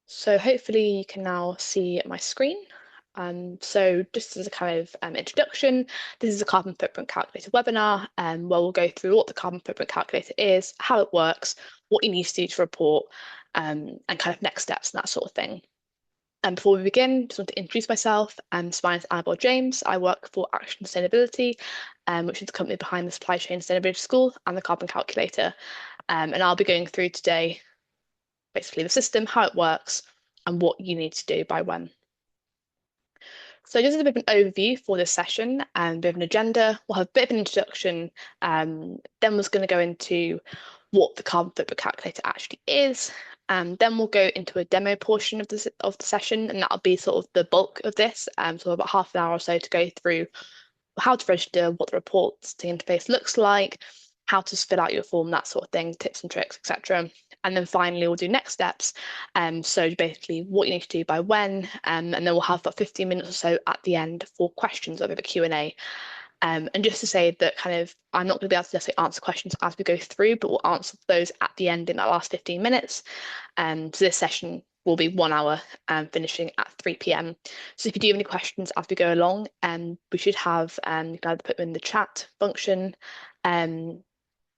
So hopefully you can now see my screen. So just as a kind of introduction, this is a carbon footprint calculator webinar where we'll go through what the carbon footprint calculator is, how it works, what you need to do to report, and kind of next steps and that sort of thing. And before we begin, just want to introduce myself. So my name is Annabelle James. I work for Action Sustainability, which is the company behind the Supply Chain Sustainability School and the Carbon Calculator. And I'll be going through today basically the system, how it works, and what you need to do by when. So just a bit of an overview for this session and a bit of an agenda. We'll have a bit of an introduction, then we're going to go into what the carbon footprint calculator actually is. Then we'll go into a demo portion of the session, and that'll be sort of the bulk of this. So about half an hour or so to go through how to register, what the reports, the interface looks like, how to fill out your form, that sort of thing, tips and tricks, etc. And then finally, we'll do next steps. So basically what you need to do by when, and then we'll have about 15 minutes or so at the end for questions of a Q&A. And just to say that kind of, I'm not going to be able to necessarily answer questions as we go through, but we'll answer those at the end in that last 15 minutes. So this session will be 1 hour finishing at 3 p.m. So if you do have any questions as we go along, we should have, you can either put them in the chat function,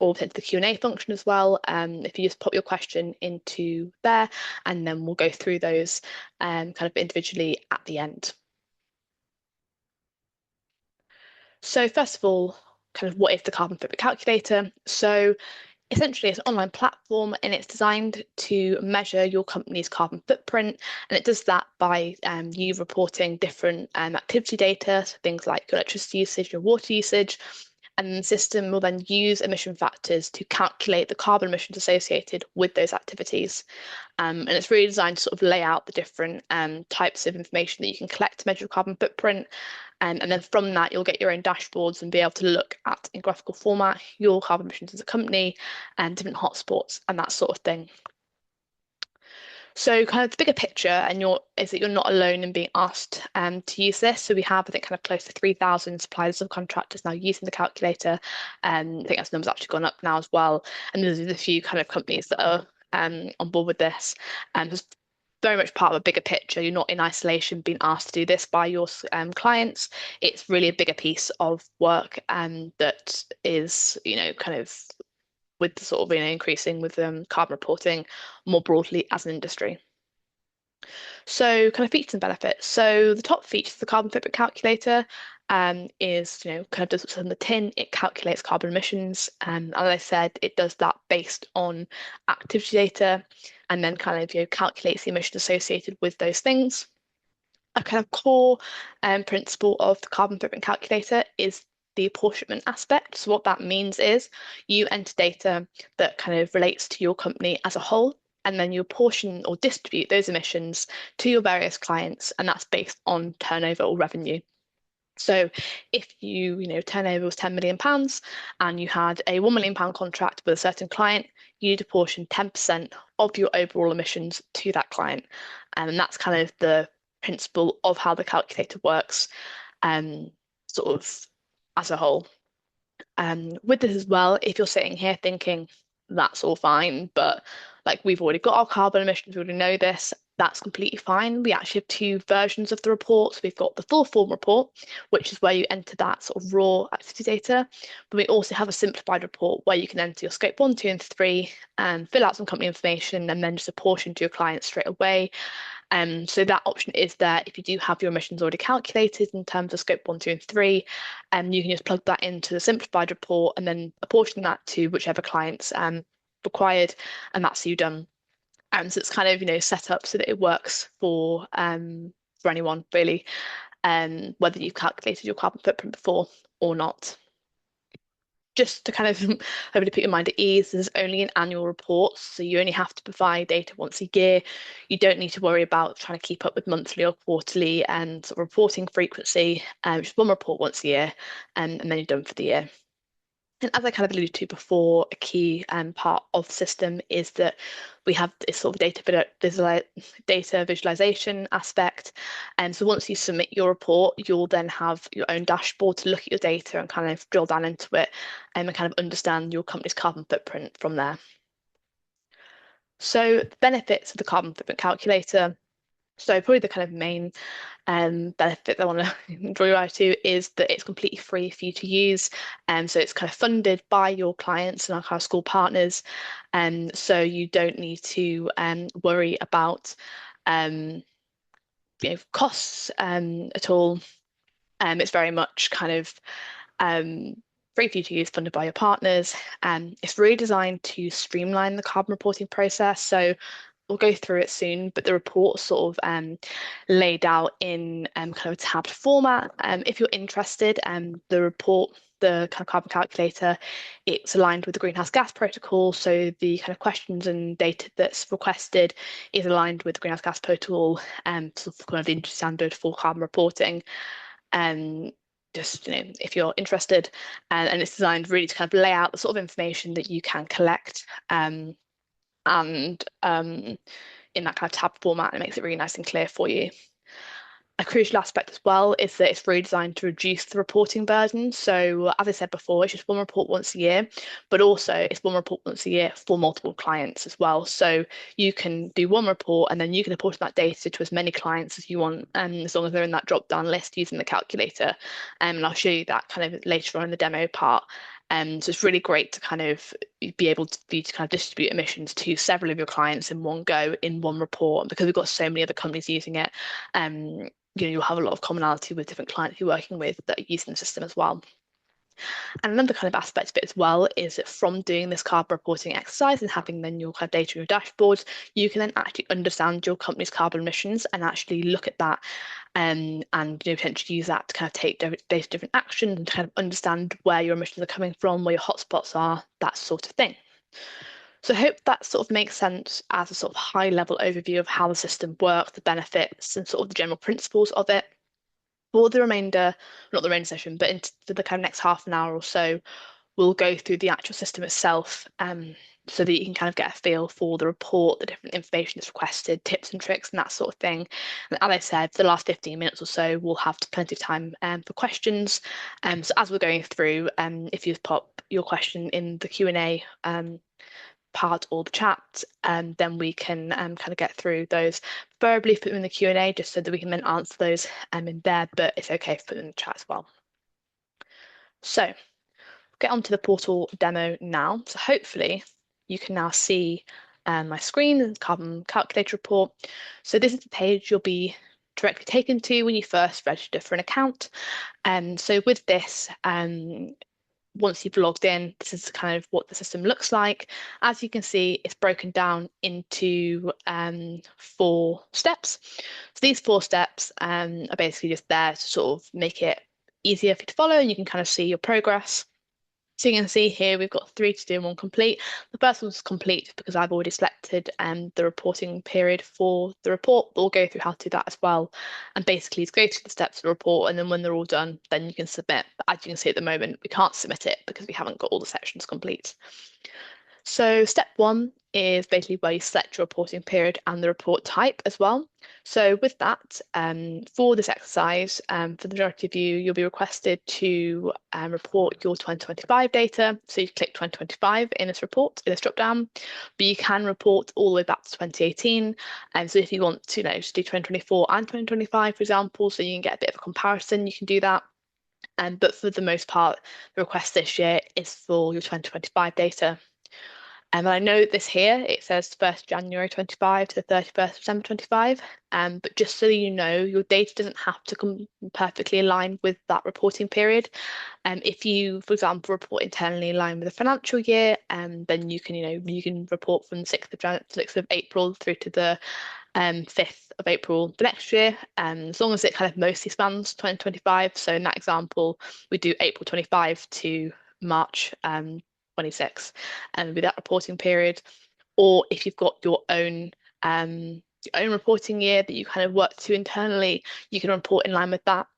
or into the Q&A function as well. If you just pop your question into there, and then we'll go through those kind of individually at the end. So first of all, kind of what is the carbon footprint calculator? So essentially it's an online platform and it's designed to measure your company's carbon footprint, and it does that by you reporting different activity data, so things like your electricity usage, your water usage, and the system will then use emission factors to calculate the carbon emissions associated with those activities. And it's really designed to sort of lay out the different types of information that you can collect to measure your carbon footprint. And then from that, you'll get your own dashboards and be able to look at, in graphical format, your carbon emissions as a company and different hotspots and that sort of thing. So kind of the bigger picture is that you're not alone in being asked to use this. So we have, I think, kind of close to 3,000 suppliers of contractors now using the calculator. I think that number's actually gone up now as well. And there's a few kind of companies that are on board with this. And it's very much part of a bigger picture. You're not in isolation being asked to do this by your clients. It's really a bigger piece of work that is, kind of with the sort of increasing with carbon reporting more broadly as an industry. So kind of features and benefits. So the top feature of the carbon footprint calculator is, kind of does what's in the tin. It calculates carbon emissions. As I said, it does that based on activity data and then kind of, calculates the emissions associated with those things. A kind of core principle of the carbon footprint calculator is the apportionment aspect. So what that means is you enter data that kind of relates to your company as a whole, and then you apportion or distribute those emissions to your various clients, and that's based on turnover or revenue. So if turnover was £10 million and you had a £1 million contract with a certain client, you'd apportion 10% of your overall emissions to that client. And that's kind of the principle of how the calculator works, sort of as a whole. With this as well, if you're sitting here thinking that's all fine, but like we've already got our carbon emissions, we already know this, that's completely fine. We actually have two versions of the report. So we've got the full form report, which is where you enter that sort of raw activity data. But we also have a simplified report where you can enter your scope 1, 2, and 3 and fill out some company information and then just apportion to your client straight away. So that option is there if you do have your emissions already calculated in terms of scope 1, 2, and 3. You can just plug that into the simplified report and then apportion that to whichever clients required, and that's you done. So it's kind of set up so that it works for anyone really, whether you've calculated your carbon footprint before or not. Just to kind of hopefully put your mind at ease, there's only an annual report, so you only have to provide data once a year. You don't need to worry about trying to keep up with monthly or quarterly and sort of reporting frequency. Just one report once a year, and then you're done for the year. And as I kind of alluded to before, a key part of the system is that we have this sort of data visualization aspect. And so once you submit your report, you'll then have your own dashboard to look at your data and kind of drill down into it and kind of understand your company's carbon footprint from there. So the benefits of the carbon footprint calculator. So probably the kind of main benefit that I want to draw your eye to is that it's completely free for you to use. So it's kind of funded by your clients and our kind of school partners. So you don't need to worry about um, costs at all. It's very much kind of um, free for you to use, funded by your partners. It's really designed to streamline the carbon reporting process. So we'll go through it soon, but the report's sort of laid out in kind of a tabbed format. If you're interested, the report, the kind of carbon calculator, it's aligned with the greenhouse gas protocol. So the kind of questions and data that's requested is aligned with the greenhouse gas protocol, sort of kind of the industry standard for carbon reporting. Um, just if you're interested, and it's designed really to kind of lay out the sort of information that you can collect. And in that kind of tab format, and it makes it really nice and clear for you. A crucial aspect as well is that it's really designed to reduce the reporting burden. So, as I said before, it's just one report once a year, but also it's one report once a year for multiple clients as well. So, you can do one report and then you can apportion that data to as many clients as you want, as long as they're in that drop down list using the calculator. And I'll show you that kind of later on in the demo part. So it's really great to kind of be able to kind of distribute emissions to several of your clients in one go in one report. And because we've got so many other companies using it, you'll have a lot of commonality with different clients you're working with that are using the system as well. And another kind of aspect of it as well is that from doing this carbon reporting exercise and having then your kind of data in your dashboards, you can then actually understand your company's carbon emissions and actually look at that and potentially use that to kind of take different actions and kind of understand where your emissions are coming from, where your hotspots are, that sort of thing. So I hope that sort of makes sense as a sort of high level overview of how the system works, the benefits, and sort of the general principles of it. For the remainder, not the remainder session, but into the kind of next half an hour or so, we'll go through the actual system itself, so that you can kind of get a feel for the report, the different information that's requested, tips and tricks, and that sort of thing. And as I said, for the last 15 minutes or so, we'll have plenty of time for questions. So as we're going through, if you pop your question in the Q&A part or the chat, and then we can kind of get through those. Preferably put them in the Q&A just so that we can then answer those in there, but it's okay to put them in the chat as well. So get onto the portal demo now. So hopefully you can now see my screen, the carbon calculator report. So this is the page you'll be directly taken to when you first register for an account. And so with this, once you've logged in, this is kind of what the system looks like. As you can see, it's broken down into 4 steps. So these 4 steps are basically just there to sort of make it easier for you to follow, and you can kind of see your progress. So you can see here we've got 3 to do and 1 complete. The first one's complete because I've already selected the reporting period for the report, but we'll go through how to do that as well. And basically it's go through the steps of the report, and then when they're all done, then you can submit. But as you can see at the moment, we can't submit it because we haven't got all the sections complete. So step 1 is basically where you select your reporting period and the report type as well. So with that, for this exercise, for the majority of you, you'll be requested to report your 2025 data. So you click 2025 in this report, in this drop-down, but you can report all the way back to 2018. And so if you want to, just do 2024 and 2025, for example, so you can get a bit of a comparison, you can do that. But for the most part, the request this year is for your 2025 data. And I know this here, it says 1st January 25 to the 31st December 25. But just so you know, your data doesn't have to come perfectly aligned with that reporting period. If you, for example, report internally in line with the financial year, then you can, you can report from the 6th of April through to the 5th of April the next year, as long as it kind of mostly spans 2025. So in that example, we do April 25 to March 26, and with that reporting period. Or if you've got your own reporting year that you kind of work to internally, you can report in line with that.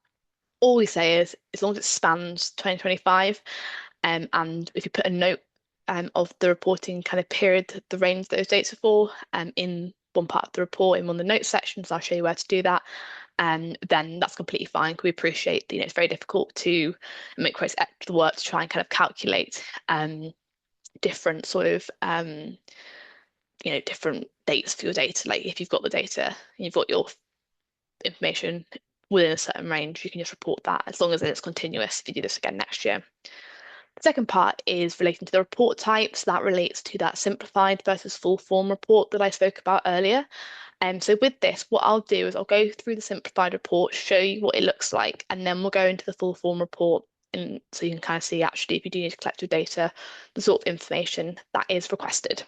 All we say is, as long as it spans 2025, and if you put a note of the reporting kind of period, the range those dates are for, in one part of the report, in one of the notes sections, I'll show you where to do that. Then that's completely fine. We appreciate that, it's very difficult to make quite extra work to try and kind of calculate different sort of different dates for your data. Like if you've got the data and you've got your information within a certain range, you can just report that as long as it's continuous if you do this again next year. The second part is relating to the report types. That relates to that simplified versus full form report that I spoke about earlier. So with this, what I'll do is I'll go through the simplified report, show you what it looks like, and then we'll go into the full form report, and so you can kind of see actually if you do need to collect your data, the sort of information that is requested.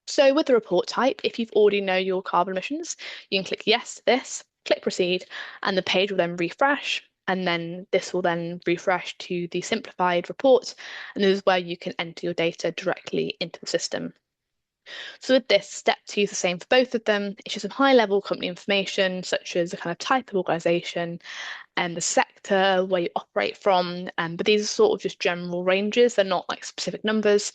So with the report type, if you've already know your carbon emissions, you can click yes to this, click proceed, and the page will then refresh. And then this will then refresh to the simplified report. And this is where you can enter your data directly into the system. So with this, step two is the same for both of them. It's just some high level company information, such as the kind of type of organization and the sector where you operate from. But these are sort of just general ranges. They're not like specific numbers.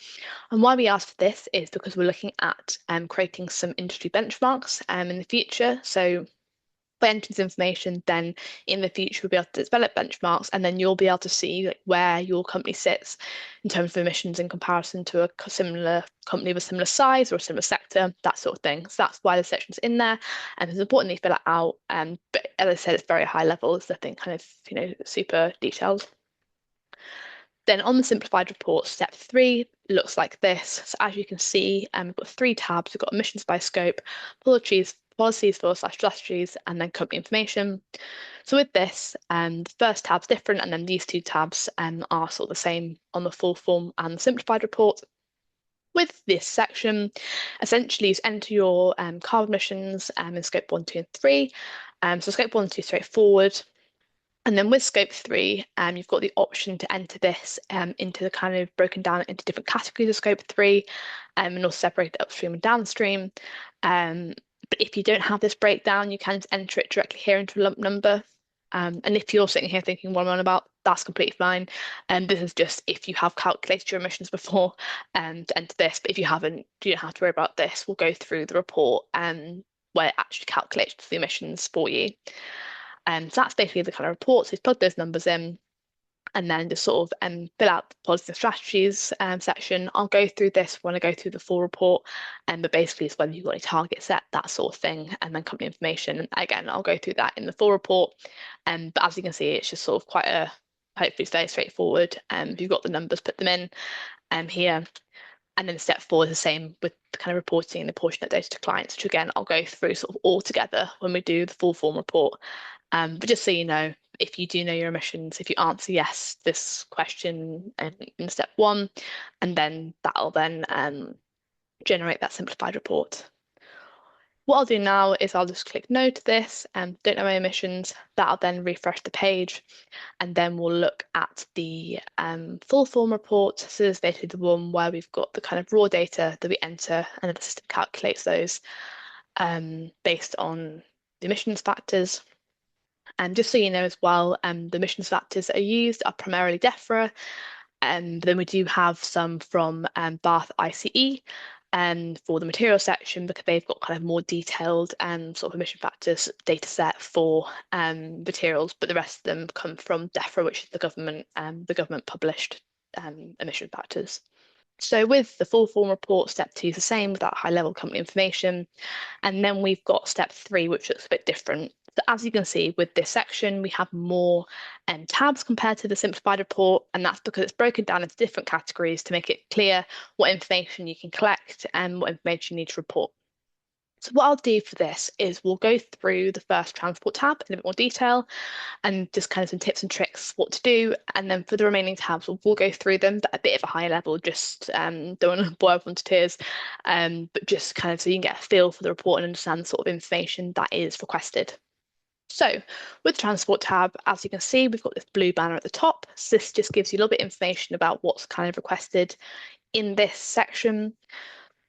And why we ask for this is because we're looking at creating some industry benchmarks in the future. So by entering this information, then in the future we'll be able to develop benchmarks, and then you'll be able to see like, where your company sits in terms of emissions in comparison to a similar company of a similar size or a similar sector, that sort of thing. So that's why the section's in there, and it's important that you fill it out. But as I said, it's very high level. It's nothing kind of super detailed. Then on the simplified report, step three looks like this. So as you can see, we've got three tabs. We've got emissions by scope, policies for slash strategies, and then company information. So with this, the first tab's different, and then these two tabs are sort of the same on the full form and the simplified report. With this section, essentially you enter your carbon emissions in scope 1, 2, and 3. So scope 1 and 2 straightforward. And then with scope 3, you've got the option to enter this into the kind of broken down into different categories of scope 3 and also separate it upstream and downstream. But if you don't have this breakdown, you can just enter it directly here into a lump number. And if you're sitting here thinking what I'm on about, that's completely fine. And this is just if you have calculated your emissions before to enter this. But if you haven't, you don't have to worry about this. We'll go through the report where it actually calculates the emissions for you. So that's basically the kind of report. So you plug those numbers in and then just sort of fill out the policies and strategies section. I'll go through this when I go through the full report, but basically it's whether you've got any target set, that sort of thing, and then company information. And again, I'll go through that in the full report. But as you can see, it's just sort of hopefully it's very straightforward. If you've got the numbers, put them in here. And then step four is the same with the kind of reporting and apportionment data to clients, which again, I'll go through sort of all together when we do the full form report. But just so you know, if you do know your emissions, if you answer yes this question in step one, and then that'll then generate that simplified report. What I'll do now is I'll just click no to this and don't know my emissions. That'll then refresh the page, and then we'll look at the full form report. So this is basically the one where we've got the kind of raw data that we enter, and then the system calculates those based on the emissions factors. And just so you know as well, the emissions factors that are used are primarily DEFRA, but then we do have some from Bath ICE for the material section because they've got kind of more detailed sort of emission factors data set for materials, but the rest of them come from DEFRA, which is the government published emission factors. So with the full form report, step two is the same with that high level company information. And then we've got step three, which looks a bit different. So as you can see with this section, we have more tabs compared to the simplified report, and that's because it's broken down into different categories to make it clear what information you can collect and what information you need to report. So what I'll do for this is we'll go through the first transport tab in a bit more detail and just kind of some tips and tricks what to do. And then for the remaining tabs, we'll go through them, but a bit of a higher level, just don't want to bore everyone to tears, but just kind of so you can get a feel for the report and understand the sort of information that is requested. So with the transport tab, as you can see, we've got this blue banner at the top. So this just gives you a little bit of information about what's kind of requested in this section.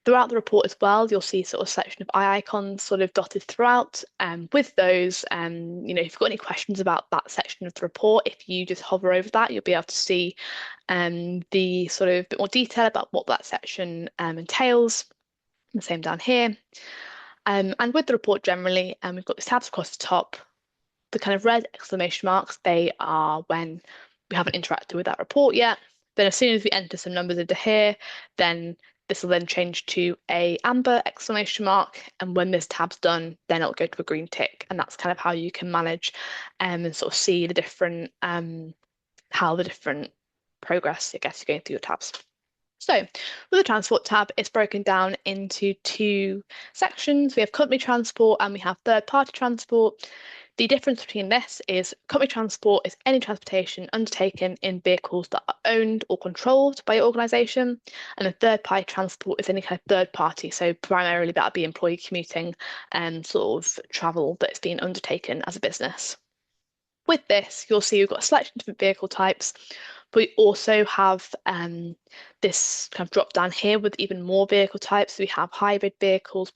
Throughout the report as well, you'll see sort of selection of eye icons sort of dotted throughout. And with those, if you've got any questions about that section of the report, if you just hover over that, you'll be able to see the sort of bit more detail about what that section entails. The same down here. And with the report generally, we've got these tabs across the top. The kind of red exclamation marks, they are when we haven't interacted with that report yet. Then as soon as we enter some numbers into here, then This will then change to a amber exclamation mark, and when this tab's done, then it'll go to a green tick, and that's kind of how you can manage and sort of see the different how the different progress, I guess, you're going through your tabs. So with the transport tab, it's broken down into two sections. We have company transport and we have third-party transport. The difference between this is company transport is any transportation undertaken in vehicles that are owned or controlled by your organisation, and a third-party transport is any kind of third party. So primarily that would be employee commuting and sort of travel that's been undertaken as a business. With this, you'll see we've got a selection of different vehicle types, but we also have this kind of drop down here with even more vehicle types. So we have hybrid vehicles,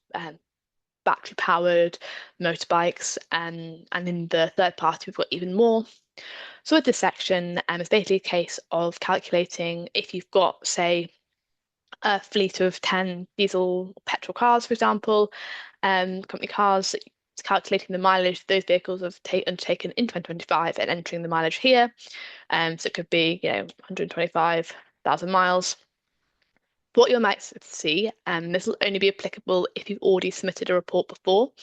battery powered, motorbikes, and in the third party, we've got even more. So with this section, it's basically a case of calculating if you've got, say, a fleet of 10 diesel petrol cars, for example, company cars, calculating the mileage those vehicles have undertaken in 2025 and entering the mileage here. So it could be, 125,000 miles. What you might see, and this will only be applicable if you've already submitted a report before,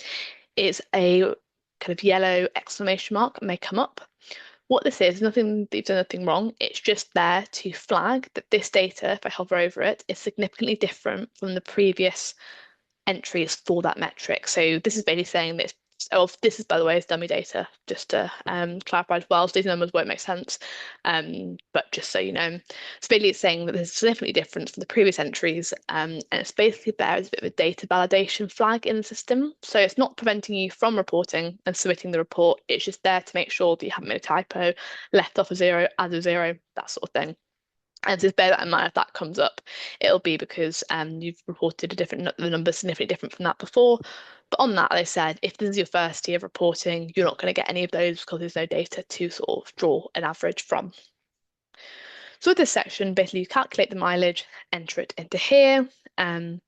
is a kind of yellow exclamation mark may come up. What this is, nothing, you've done nothing wrong. It's just there to flag that this data, if I hover over it, is significantly different from the previous entries for that metric. So this is basically saying that this is, by the way, is dummy data, just to clarify as well. So these numbers won't make sense, but just so you know. So basically it's saying that this is significantly different from the previous entries, and it's basically there as a bit of a data validation flag in the system. So it's not preventing you from reporting and submitting the report. It's just there to make sure that you haven't made a typo, left off a zero, add a zero, that sort of thing. And just bear that in mind if that comes up, it'll be because you've reported the number significantly different from that before. But on that, they said if this is your first year of reporting, you're not going to get any of those because there's no data to sort of draw an average from. So with this section, basically you calculate the mileage, enter it into here, and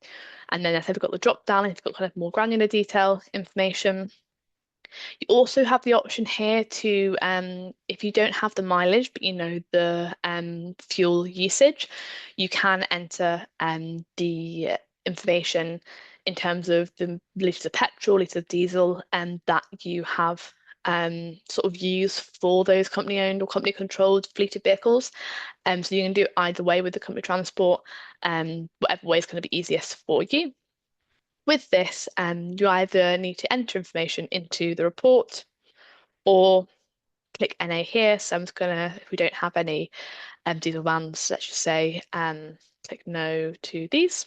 then I said we've got the drop down, and you've got kind of more granular detail information. You also have the option here to, if you don't have the mileage, but you know the fuel usage, you can enter the information in terms of the litres of petrol, litres of diesel, and that you have sort of used for those company owned or company controlled fleet of vehicles. So you can do it either way with the company transport, whatever way is going to be easiest for you. With this, you either need to enter information into the report or click NA here. So I'm just gonna, if we don't have any diesel vans, let's just say click no to these.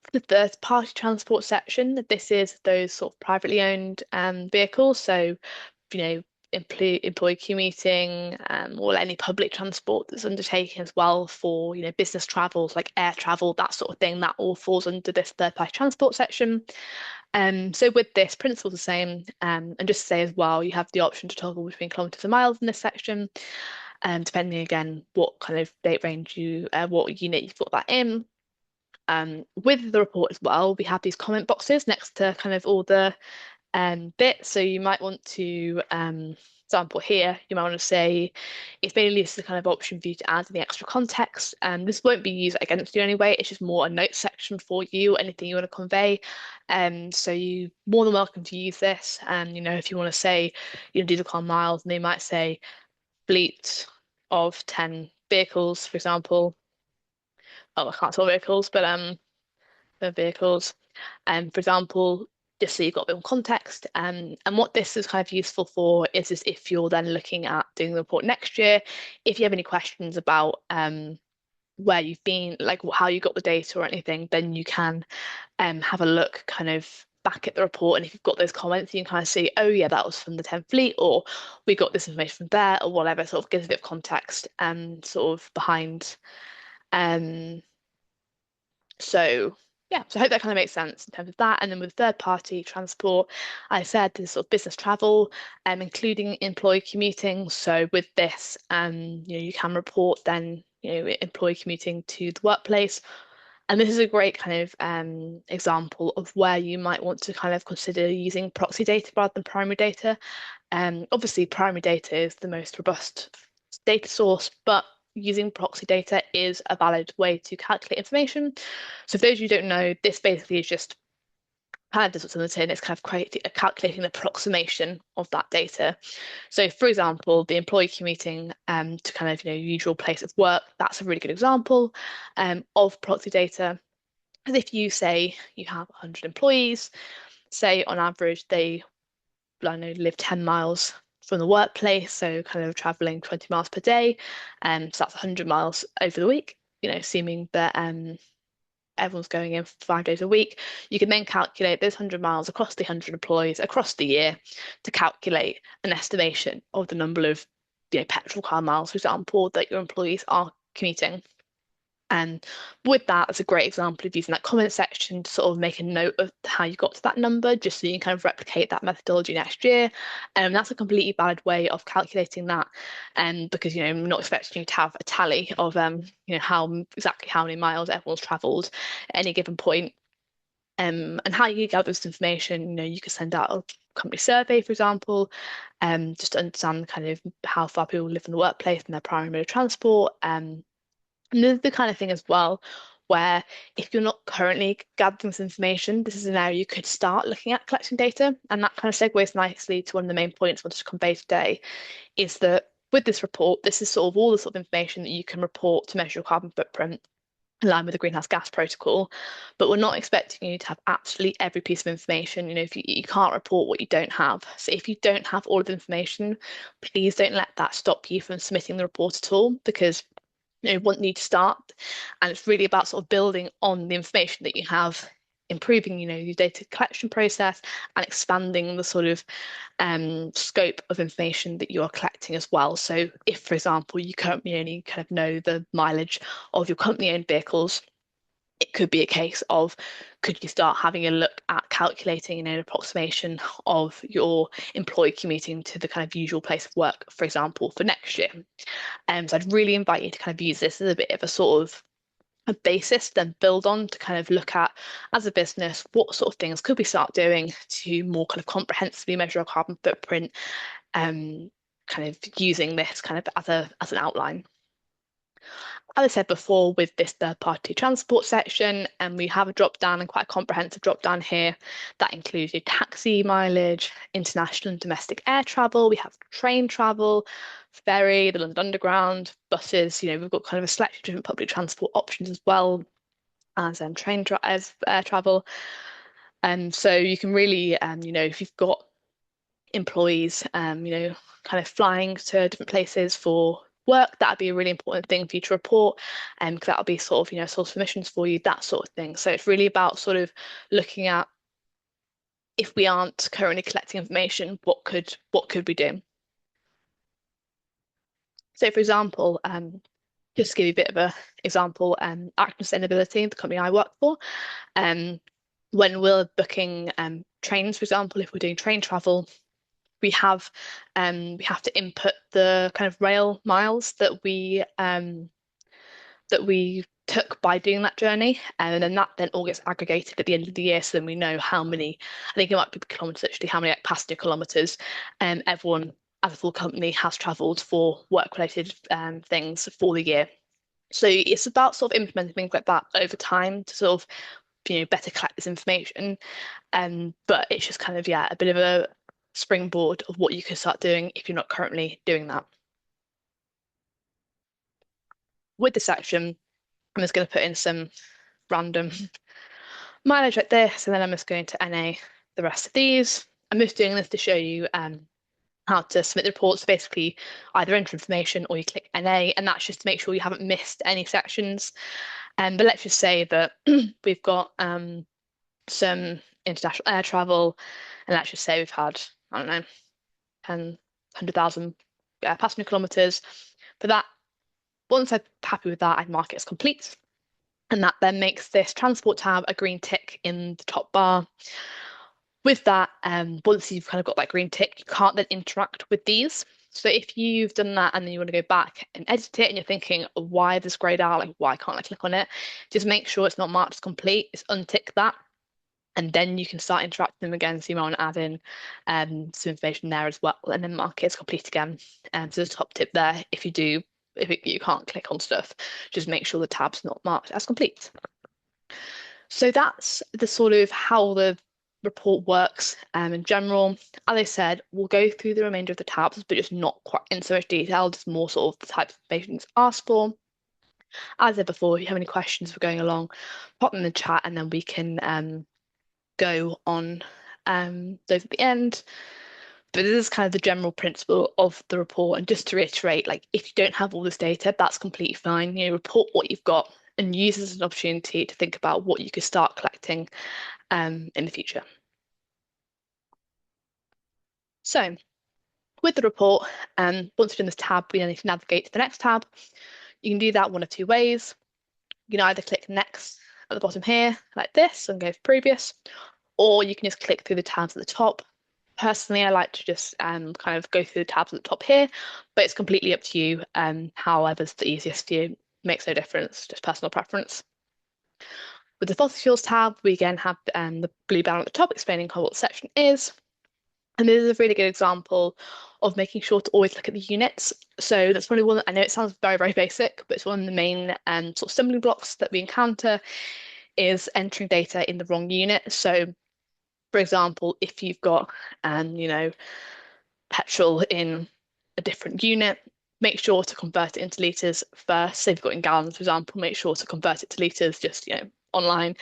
For the third party transport section, this is those sort of privately owned vehicles. So, employee commuting or any public transport that's undertaken as well for, business travels like air travel, that sort of thing, that all falls under this third party transport section. So with this, principle's the same. And just to say as well, you have the option to toggle between kilometres and miles in this section, depending again what kind of date range what unit you've got that in. With the report as well, we have these comment boxes next to kind of all the bits. So you might want to, example here, you might want to say it's basically just the kind of option for you to add any extra context. This won't be used against you anyway. It's just more a notes section for you, anything you want to convey. So you more than welcome to use this. And if you want to say, diesel car miles, and they might say fleet of 10 vehicles, for example. Oh, I can't spell vehicles, but the vehicles. For example, just so you've got a bit more context. And what this is kind of useful for is if you're then looking at doing the report next year, if you have any questions about where you've been, like how you got the data or anything, then you can have a look kind of back at the report. And if you've got those comments, you can kind of see, oh yeah, that was from the 10th fleet, or we got this information from there, or whatever, sort of gives a bit of context sort of behind. So yeah, so I hope that kind of makes sense in terms of that. And then with third party transport, I said this sort of business travel, including employee commuting. So with this, you can report then, employee commuting to the workplace. And this is a great kind of example of where you might want to kind of consider using proxy data rather than primary data. Obviously, primary data is the most robust data source, but using proxy data is a valid way to calculate information. So for those of you who don't know, this basically is just kind of does what's on the tin. It's kind of calculating an approximation of that data. So for example, the employee commuting to kind of usual place of work, that's a really good example of proxy data. Because if you say you have 100 employees, say on average they I don't know, live 10 miles from the workplace, so kind of traveling 20 miles per day, so that's 100 miles over the week, assuming that everyone's going in 5 days a week. You can then calculate those 100 miles across the 100 employees across the year to calculate an estimation of the number of petrol car miles, for example, that your employees are commuting. And with that, it's a great example of using that comment section to sort of make a note of how you got to that number, just so you can kind of replicate that methodology next year. And that's a completely valid way of calculating that. And because, I'm not expecting you to have a tally of, exactly how many miles everyone's travelled at any given point. And how you gather this information, you could send out a company survey, for example, just to understand kind of how far people live from the workplace and their primary mode of transport. And this is the kind of thing as well where if you're not currently gathering this information, this is an area you could start looking at collecting data. And that kind of segues nicely to one of the main points I wanted to convey today, is that with this report, this is sort of all the sort of information that you can report to measure your carbon footprint in line with the greenhouse gas protocol. But we're not expecting you to have absolutely every piece of information. If you can't report what you don't have. So if you don't have all of the information, please don't let that stop you from submitting the report at all, because want you to start, and it's really about sort of building on the information that you have, improving your data collection process, and expanding the sort of scope of information that you are collecting as well. So if, for example, you currently only kind of know the mileage of your company-owned vehicles, it could be a case of, could you start having a look at calculating an approximation of your employee commuting to the kind of usual place of work, for example, for next year. So I'd really invite you to kind of use this as a bit of a sort of a basis, then build on to kind of look at, as a business, what sort of things could we start doing to more kind of comprehensively measure our carbon footprint, kind of using this kind of as an outline. As I said before, with this third-party transport section, and we have a drop down, and quite a comprehensive drop down here that includes your taxi mileage, international and domestic air travel. We have train travel, ferry, the London Underground, buses. We've got kind of a selection of different public transport options as well as air travel. And so you can really, if you've got employees, kind of flying to different places for work, that'd be a really important thing for you to report, and that'll be sort of, source of emissions for you, that sort of thing. So it's really about sort of looking at, if we aren't currently collecting information, what could we do? So for example, just to give you a bit of an example, Action Sustainability, the company I work for, when we're booking trains, for example, if we're doing train travel, we have to input the kind of rail miles that we took by doing that journey, and then that all gets aggregated at the end of the year, so then we know how many, I think it might be kilometers actually, how many passenger kilometers everyone as a full company has travelled for work-related things for the year. So it's about sort of implementing things like that over time to sort of better collect this information. But it's just kind of a bit of a springboard of what you can start doing if you're not currently doing that. With this section, I'm just going to put in some random mileage like this, and then I'm just going to NA the rest of these. I'm just doing this to show you how to submit the reports. So basically, either enter information or you click NA, and that's just to make sure you haven't missed any sections. But let's just say that we've got some international air travel, and let's just say we've had, I don't know, 100,000 passenger kilometers. For that, once I'm happy with that, I'd mark it as complete. And that then makes this transport tab a green tick in the top bar. With that, once you've kind of got that green tick, you can't then interact with these. So if you've done that and then you want to go back and edit it and you're thinking, why this grayed out? Like, why can't I click on it? Just make sure it's not marked as complete. Just untick that. And then you can start interacting them again. So you might want to add in some information there as well, and then mark it as complete again. So the top tip there, if you do you can't click on stuff, just make sure the tab's not marked as complete. So that's the sort of how the report works in general. As I said, we'll go through the remainder of the tabs, but just not quite in so much detail, just more sort of the types of information it's asked for. As I said before, if you have any questions for going along, pop them in the chat and then we can go on those at the end. But this is kind of the general principle of the report. And just to reiterate, like if you don't have all this data, that's completely fine. You know, report what you've got and use this as an opportunity to think about what you could start collecting in the future. So with the report, once you're in this tab, we then need to navigate to the next tab. You can do that one of two ways. You can either click next at the bottom here, like this, and go for previous, or you can just click through the tabs at the top. Personally, I like to just kind of go through the tabs at the top here, but it's completely up to you. However's the easiest for you, makes no difference, just personal preference. With the fossil fuels tab, we again have the blue banner at the top explaining what the section is. And this is a really good example of making sure to always look at the units. So that's probably one that I know it sounds very, very basic, but it's one of the main sort of stumbling blocks that we encounter is entering data in the wrong unit. So for example, if you've got, you know, petrol in a different unit, make sure to convert it into litres first. So if you've got in gallons, for example, make sure to convert it to litres just, you know, online.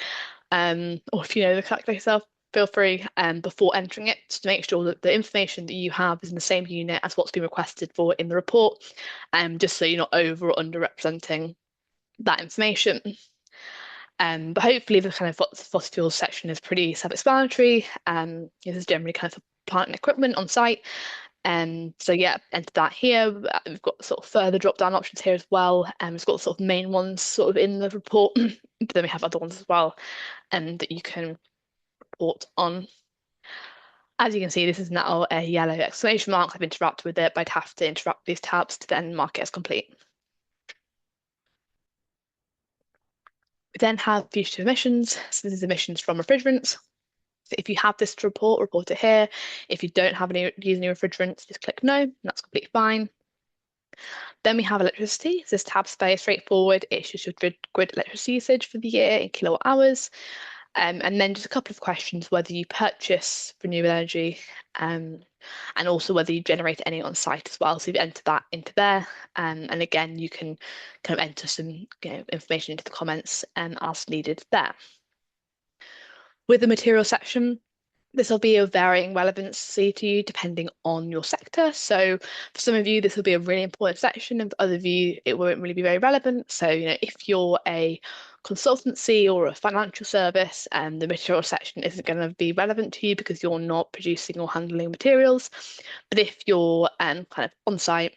Or if you know the calculator yourself, feel free before entering it to make sure that the information that you have is in the same unit as what's been requested for in the report, just so you're not over or underrepresenting that information. But hopefully the kind of fossil fuels section is pretty self-explanatory. This is generally kind of plant and equipment on site. So yeah, enter that here. We've got sort of further drop-down options here as well. We've got sort of main ones sort of in the report, but then we have other ones as well, that you can report on. As you can see, this is now a yellow exclamation mark. I've interrupted with it, but I'd have to interrupt these tabs to then mark it as complete. We then have fugitive emissions. So this is emissions from refrigerants. So if you have this to report it here. If you don't have any using any refrigerants, just click no, and that's completely fine. Then we have electricity. So this tab's very straightforward. It's just your grid electricity usage for the year in kilowatt hours. And then just a couple of questions, whether you purchase renewable energy and also whether you generate any on site as well. So you've entered that into there. And again, you can kind of enter some information into the comments as needed there. With the material section, this will be of varying relevancy to you depending on your sector. So for some of you, this will be a really important section, and for other of you, it won't really be very relevant. So, you know, if you're a consultancy or a financial service, and the material section isn't going to be relevant to you because you're not producing or handling materials. But if you're kind of on site,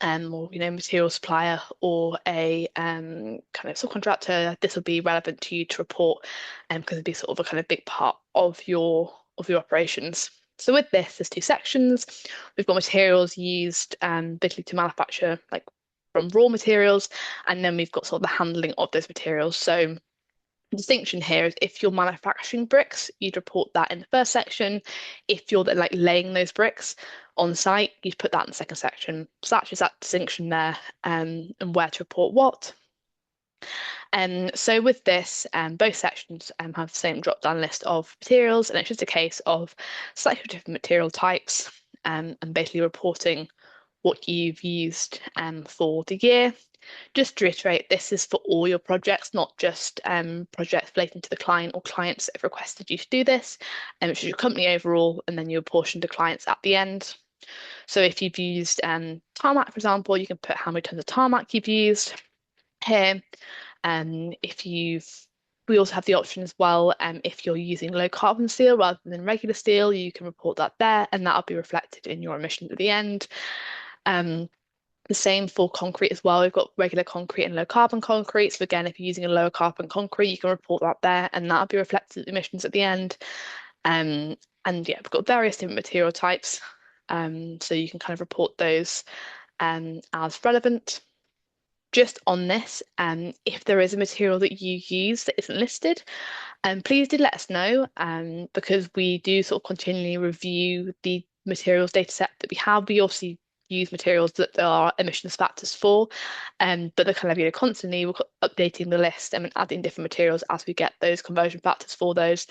or you know, material supplier or a kind of subcontractor, this will be relevant to you to report, because it'll be sort of a kind of big part of your operations. So with this, there's two sections. We've got materials used basically to manufacture, like from raw materials, and then we've got sort of the handling of those materials. So the distinction here is if you're manufacturing bricks, you'd report that in the first section. If you're like laying those bricks on site, you'd put that in the second section. So that's just that distinction there, and where to report what. So with this, both sections have the same drop-down list of materials, and it's just a case of slightly different material types, and basically reporting what you've used for the year. Just to reiterate, this is for all your projects, not just projects relating to the client or clients that have requested you to do this. It's your company overall, and then you apportion to clients at the end. So if you've used tarmac, for example, you can put how many tons of tarmac you've used here. We also have the option as well, if you're using low carbon steel rather than regular steel, you can report that there, and that'll be reflected in your emissions at the end. The same for concrete as well. We've got regular concrete and low carbon concrete. So again, if you're using a lower carbon concrete, you can report that there, and that'll be reflected in emissions at the end. And yeah, we've got various different material types. So you can kind of report those as relevant. Just on this, if there is a material that you use that isn't listed, please do let us know, because we do sort of continually review the materials data set that we have. We obviously use materials that there are emissions factors for, but they're kind of, constantly we're updating the list and adding different materials as we get those conversion factors for those.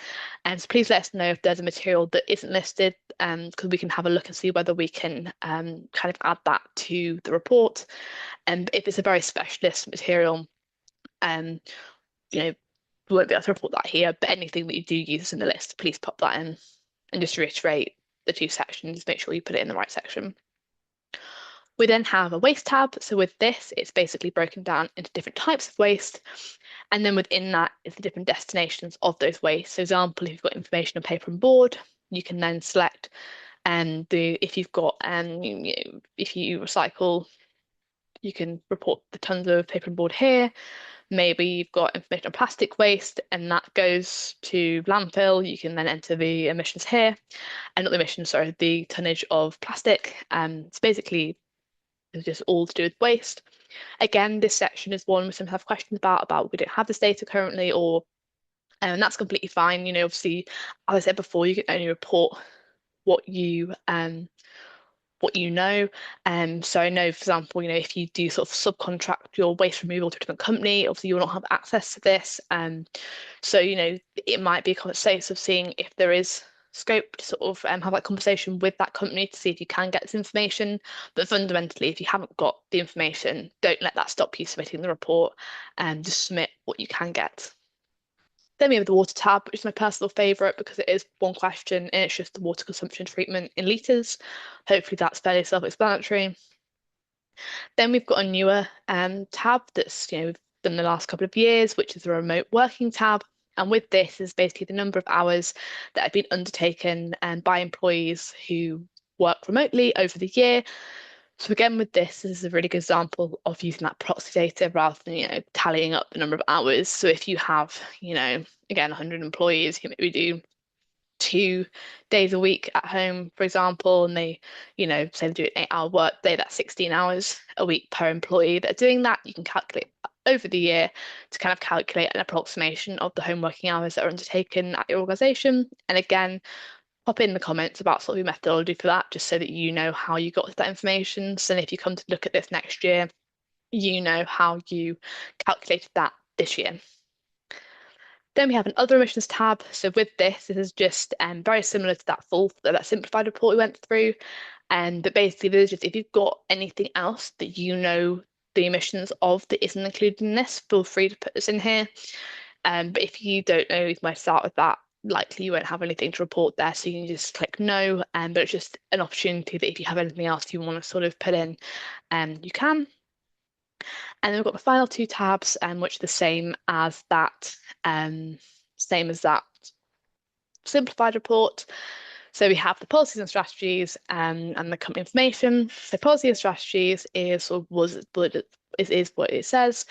And so please let us know if there's a material that isn't listed, because we can have a look and see whether we can kind of add that to the report. And if it's a very specialist material, um, we won't be able to report that here, but anything that you do use in the list, please pop that in. And just reiterate the two sections, make sure you put it in the right section. We then have a waste tab. So with this, it's basically broken down into different types of waste. And then within that is the different destinations of those wastes. So example, if you've got information on paper and board, you can then select if you've got if you recycle, you can report the tons of paper and board here. Maybe you've got information on plastic waste and that goes to landfill. You can then enter the emissions here, and not the emissions, sorry, the tonnage of plastic. It's basically it's just all to do with waste. Again, this section is one we sometimes have questions about we don't have this data currently, or and that's completely fine. Obviously, as I said before, you can only report what you know. So I know, for example, if you do sort of subcontract your waste removal to a different company, obviously you will not have access to this. So it might be a conversation of seeing if there is scope to sort of have that conversation with that company to see if you can get this information. But fundamentally, if you haven't got the information, don't let that stop you submitting the report, and just submit what you can get. Then we have the water tab, which is my personal favourite because it is one question and it's just the water consumption treatment in litres. Hopefully that's fairly self-explanatory. Then we've got a newer tab that's we've done the last couple of years, which is the remote working tab. And with this is basically the number of hours that have been undertaken by employees who work remotely over the year. So again, with this is a really good example of using that proxy data rather than tallying up the number of hours. So if you have again 100 employees, you maybe do 2 days a week at home, for example, and they say they do an 8-hour work day, that's 16 hours a week per employee that are doing that. You can calculate over the year to kind of calculate an approximation of the home working hours that are undertaken at your organisation. And again, pop in the comments about sort of your methodology for that, just so that you know how you got to that information. So if you come to look at this next year, you know how you calculated that this year. Then we have an other emissions tab. So with this is just very similar to that simplified report we went through. But basically there's just, if you've got anything else that the emissions of that isn't included in this, feel free to put this in here. But if you don't know, you might start with that. Likely you won't have anything to report there, so you can just click no. But it's just an opportunity that if you have anything else you want to sort of put in, you can. And then we've got the final two tabs, which are the same as that simplified report. So we have the policies and strategies and the company information. So policy and strategies is what it says.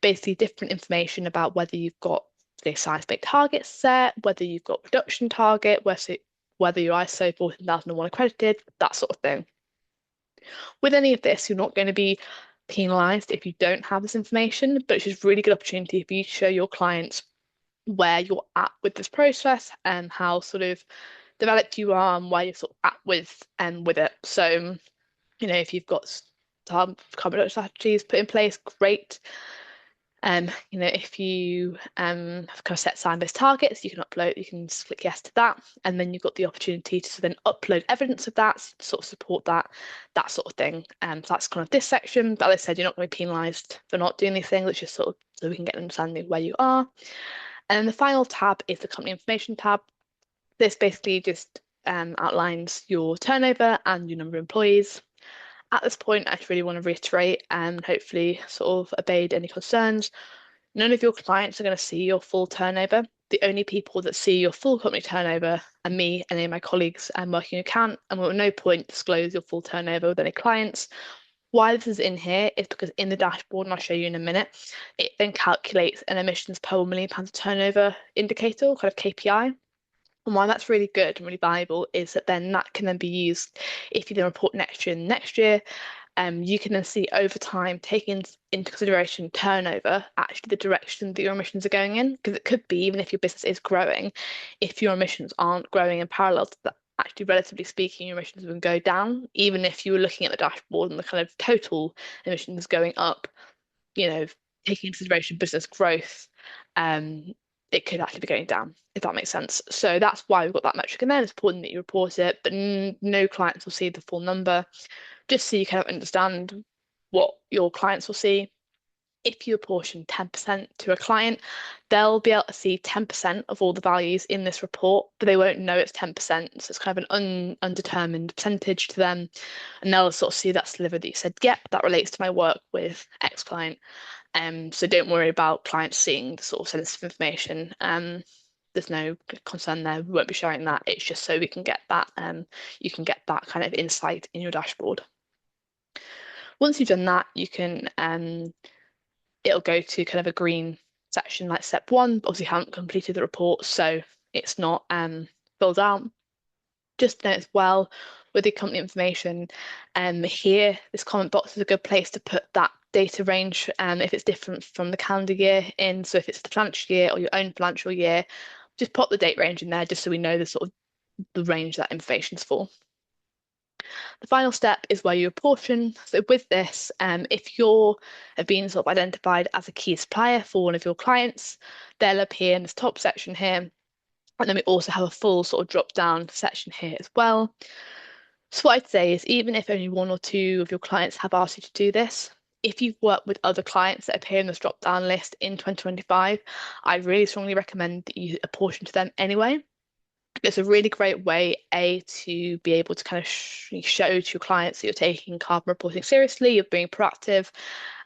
Basically, different information about whether you've got the science-based targets set, whether you've got reduction target, whether you're ISO 14001 accredited, that sort of thing. With any of this, you're not going to be penalised if you don't have this information, but it's just a really good opportunity for you to show your clients where you're at with this process and how sort of developed you are and where you're sort of at with it. So, if you've got some carbon reduction strategies put in place, great. If you have kind of set science-based targets, you can just click yes to that, and then you've got the opportunity to then upload evidence of that, sort of support that sort of thing. So that's kind of this section. But as I said, you're not going to be penalised for not doing these things. It's just sort of so we can get an understanding of where you are. And then the final tab is the company information tab. This basically just outlines your turnover and your number of employees. At this point, I really want to reiterate and hopefully sort of abate any concerns. None of your clients are going to see your full turnover. The only people that see your full company turnover are me and any of my colleagues working account, and we'll at no point disclose your full turnover with any clients. Why this is in here is because in the dashboard, and I'll show you in a minute, it then calculates an emissions per £1 million of turnover indicator, kind of KPI. And why that's really good and really valuable is that then that can then be used if you then report next year. You can then see over time, taking into consideration turnover, actually the direction that your emissions are going in. Because it could be, even if your business is growing, if your emissions aren't growing in parallel to that, actually, relatively speaking, your emissions would go down, even if you were looking at the dashboard and the kind of total emissions going up, you know, taking into consideration business growth, um, it could actually be going down, if that makes sense. So that's why we've got that metric in there. It's important that you report it, but no clients will see the full number, just so you kind of understand what your clients will see. If you apportion 10% to a client, they'll be able to see 10% of all the values in this report, but they won't know it's 10%. So it's kind of an undetermined percentage to them. And they'll sort of see that sliver that you said, yep, that relates to my work with X client. So don't worry about clients seeing the sort of sensitive information. There's no concern there. We won't be sharing that. It's just so we can get that, you can get that kind of insight in your dashboard. Once you've done that, you can it'll go to kind of a green section like step one. Obviously, you haven't completed the report, so it's not filled out. Just note as well with the company information, here, this comment box is a good place to put that data range if it's different from the calendar year in. So if it's the financial year or your own financial year, just pop the date range in there just so we know the sort of the range that information's for. The final step is where you apportion. So with this, if you're being sort of identified as a key supplier for one of your clients, they'll appear in this top section here. And then we also have a full sort of drop down section here as well. So what I'd say is even if only one or two of your clients have asked you to do this, if you've worked with other clients that appear in this drop down list in 2025, I really strongly recommend that you apportion to them anyway. It's a really great way, to be able to kind of show to your clients that you're taking carbon reporting seriously, you're being proactive,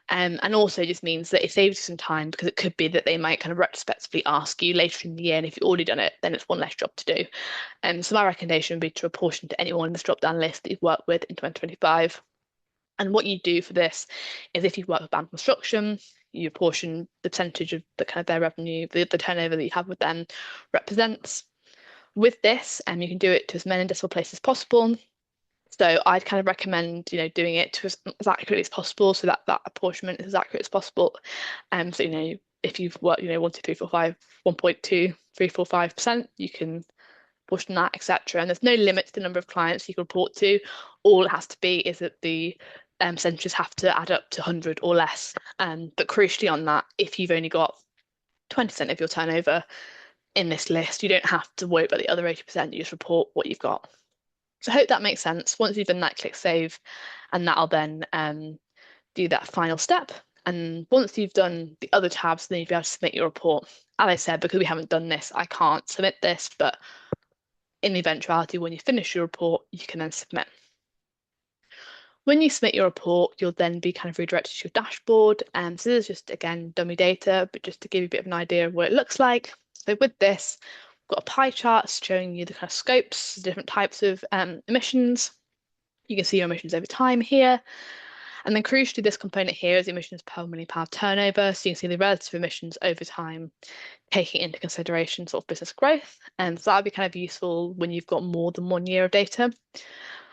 and also just means that it saves you some time because it could be that they might kind of retrospectively ask you later in the year, and if you've already done it, then it's one less job to do. So my recommendation would be to apportion to anyone in this drop-down list that you've worked with in 2025. And what you do for this is if you've worked with BAM Construction, you apportion the percentage of the kind of their revenue, the turnover that you have with them represents. With this, you can do it to as many decimal places as possible. So I'd kind of recommend, doing it to as accurately as possible, so that that apportionment is as accurate as possible. So if you've worked, 1, 2, 3, 4, 5, 1.2, 3, 4, 5%, you can portion that, etc. And there's no limit to the number of clients you can report to. All it has to be is that the percentages have to add up to 100 or less. But crucially on that, if you've only got 20% of your turnover in this list, you don't have to worry about the other 80%, you just report what you've got. So I hope that makes sense. Once you've done that, click save, and that'll then do that final step. And once you've done the other tabs, then you'll be able to submit your report. As I said, because we haven't done this, I can't submit this, but in the eventuality when you finish your report, you can then submit. When you submit your report, you'll then be kind of redirected to your dashboard. So this is just, again, dummy data, but just to give you a bit of an idea of what it looks like. So with this, we've got a pie chart showing you the kind of scopes, different types of emissions. You can see your emissions over time here. And then crucially, this component here is emissions per million pound turnover. So you can see the relative emissions over time, taking into consideration sort of business growth. And so that would be kind of useful when you've got more than 1 year of data.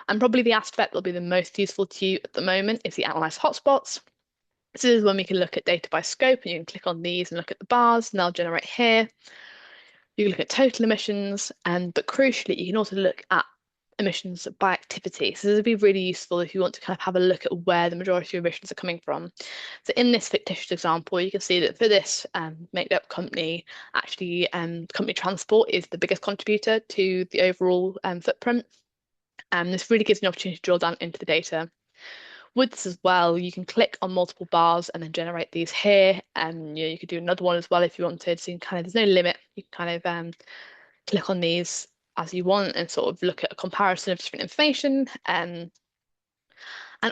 And probably the aspect that will be the most useful to you at the moment is the analyze hotspots. This is when we can look at data by scope, and you can click on these and look at the bars, and they'll generate here. You can look at total emissions, but crucially, you can also look at emissions by activity. So this would be really useful if you want to kind of have a look at where the majority of your emissions are coming from. So in this fictitious example, you can see that for this made-up company, actually, company transport is the biggest contributor to the overall footprint. This really gives you an opportunity to drill down into the data. With this as well, you can click on multiple bars and then generate these here. You could do another one as well if you wanted. So you can there's no limit. You can kind of click on these as you want and sort of look at a comparison of different information. And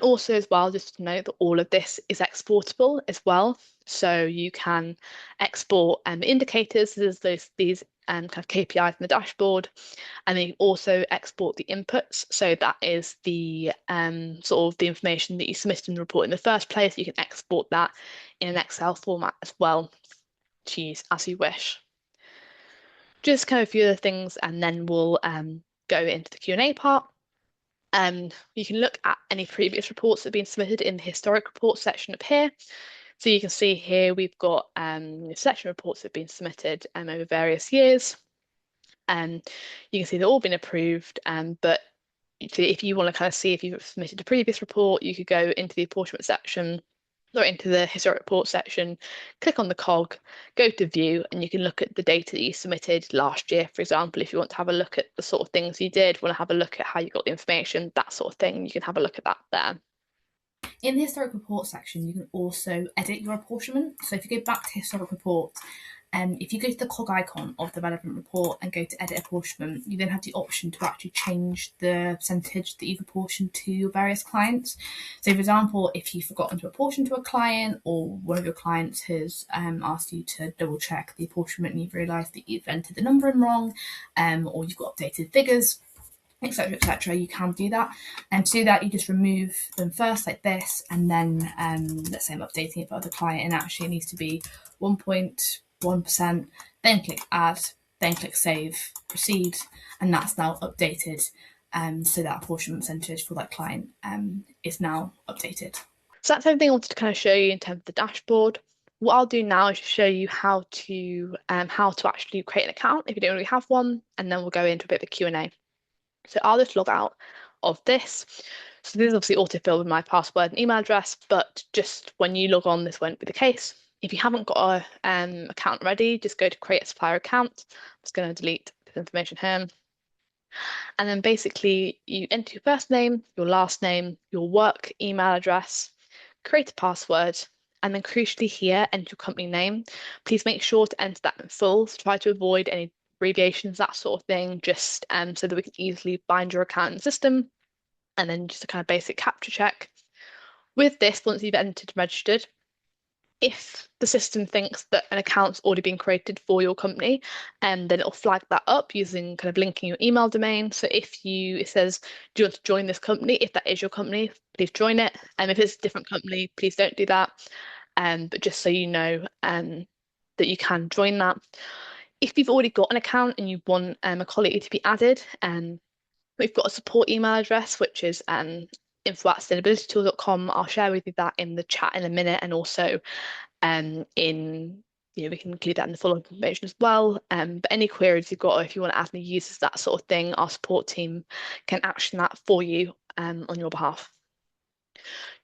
also as well, just to note that all of this is exportable as well. So you can export indicators, these kind of KPIs in the dashboard, and then you also export the inputs. So that is the sort of the information that you submitted in the report in the first place. You can export that in an Excel format as well to use as you wish. Just kind of a few other things, and then we'll go into the Q&A part. You can look at any previous reports that have been submitted in the historic reports section up here. So you can see here we've got selection reports that have been submitted over various years. You can see they've all been approved, but if you want to kind of see if you've submitted a previous report, you could go into the apportionment section or into the historic report section, click on the cog, go to view, and you can look at the data that you submitted last year, for example. If you want to have a look at the sort of things you did, want to have a look at how you got the information, that sort of thing, you can have a look at that there. In the historic report section, you can also edit your apportionment. So if you go back to historic report, if you go to the cog icon of the relevant report and go to edit apportionment, you then have the option to actually change the percentage that you've apportioned to your various clients. So for example, if you've forgotten to apportion to a client, or one of your clients has asked you to double check the apportionment and you've realised that you've entered the number in wrong, or you've got updated figures, etc., etc., you can do that. And to do that, you just remove them first like this, and then let's say I'm updating it for other client and actually it needs to be 1.1%, then click add, then click save, proceed, and that's now updated. So that apportionment percentage for that client is now updated. So that's everything I wanted to kind of show you in terms of the dashboard. What I'll do now is just show you how to actually create an account if you don't already have one, and then we'll go into a bit of a Q&A. So I'll just log out of this. So this is obviously autofilled with my password and email address, but just when you log on, this won't be the case. If you haven't got a account ready, just go to create a supplier account. I'm just going to delete this information here. And then basically you enter your first name, your last name, your work email address, create a password, and then crucially here, enter your company name. Please make sure to enter that in full. So try to avoid any abbreviations, that sort of thing, just so that we can easily find your account in the system. And then just a kind of basic captcha check. With this, once you've entered and registered, if the system thinks that an account's already been created for your company, and then it'll flag that up using kind of linking your email domain. So if it says, do you want to join this company? If that is your company, please join it. And if it's a different company, please don't do that. But just so you know that you can join that. If you've already got an account and you want a colleague to be added, we've got a support email address, which is info@sustainabilitytool.com. I'll share with you that in the chat in a minute, and also we can include that in the follow-up information as well. But any queries you've got, or if you want to add any users, that sort of thing, our support team can action that for you on your behalf.